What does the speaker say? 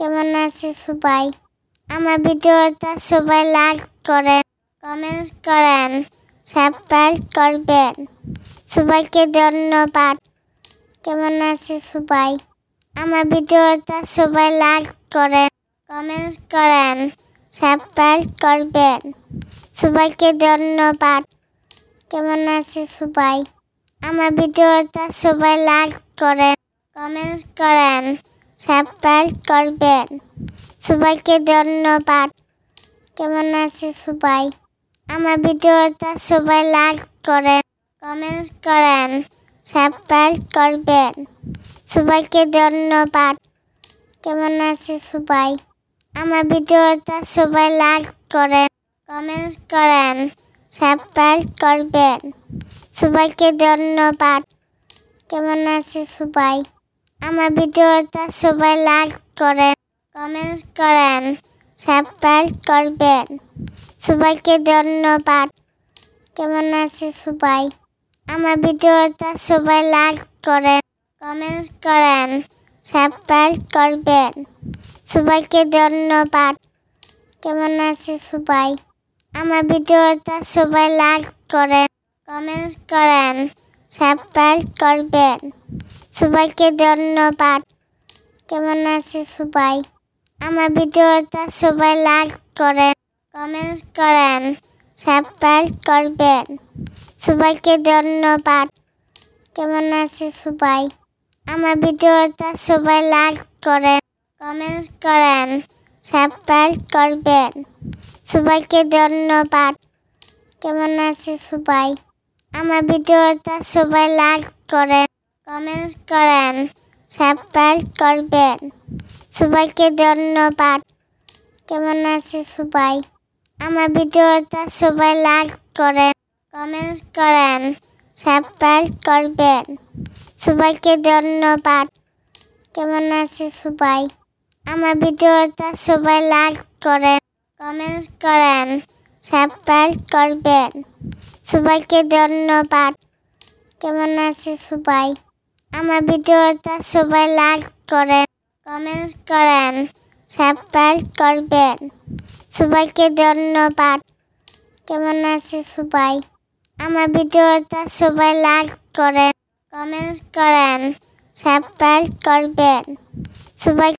কেমন আছে সবাই? আমার ভিডিওটা সবাই লাইক করেন, কমেন্ট করেন, সাবস্ক্রাইব করবেন। সবাইকে ধন্যবাদ। কেমন আছে সবাই? আমার ভিডিওটা সবাই লাইক করেন, কমেন্ট করেন, সাবস্ক্রাইব করবেন। সবাইকে ধন্যবাদ। কেমন আছে সবাই? আমার ভিডিওটা সবাই লাইক করেন, কমেন্ট করেন, সাবস্ক্রাইব করবেন। সবাইকে ধন্যবাদ। কেমন আছে সবাই? আমার ভিডিওটা সবাই লাইক করেন, কমেন্ট করেন, সাবস্ক্রাইব করবেন। সবাইকে ধন্যবাদ। কেমন আছে সবাই? আমার ভিডিওটা সবাই লাইক করেন, কমেন্ট করেন, সাবস্ক্রাইব করবেন। সবাইকে ধন্যবাদ। কেমন আছে সবাই? আমার ভিডিওটা সবাই লাইক করেন, কমেন্ট করেন, সাবস্ক্রাইব করবেন। সবাইকে ধন্যবাদ। কেমন আছে সবাই? আমার ভিডিওটা সবাই লাইক করেন, কমেন্ট করেন, সাবস্ক্রাইব করবেন। সবাইকে ধন্যবাদ। কেমন আছে সবাই? আমার ভিডিওটা সবাই লাইক করেন, কমেন্ট করেন, সাবস্ক্রাইব করবেন। সবাইকে ধন্যবাদ। কেমন আছে সবাই? আমার ভিডিওটা সবাই লাইক করেন, কমেন্ট করেন, সাবস্ক্রাইব করবেন। সবাইকে ধন্যবাদ। কেমন আছে সবাই? আমার ভিডিওটা সবাই লাইক করেন, কমেন্ট করেন, সাবস্ক্রাইব করবেন। সবাইকে ধন্যবাদ। কেমন আছে সবাই? আমার ভিডিওটা সবাই লাইক করেন, কমেন্ট করেন, সাবস্ক্রাইব করবেন। সবাইকে ধন্যবাদ। কেমন আছে সবাই? আমার ভিডিওটা সবাই লাইক করেন, কমেন্ট করেন, সাবস্ক্রাইব করবেন। সবাইকে ধন্যবাদ। কেমন আছে সবাই? আমার ভিডিওটা সবাই লাইক করেন, কমেন্ট করেন, সাবস্ক্রাইব করবেন। সবাইকে ধন্যবাদ। কেমন আছে সবাই? আমার ভিডিওটা সবাই লাইক করেন, কমেন্ট করেন, সাবস্ক্রাইব করবেন। সবাইকে ধন্যবাদ। কেমন আছে সবাই? আমার ভিডিওটা সবাই লাইক করেন, কমেন্ট করেন, সাবস্ক্রাইব করবেন। সবাই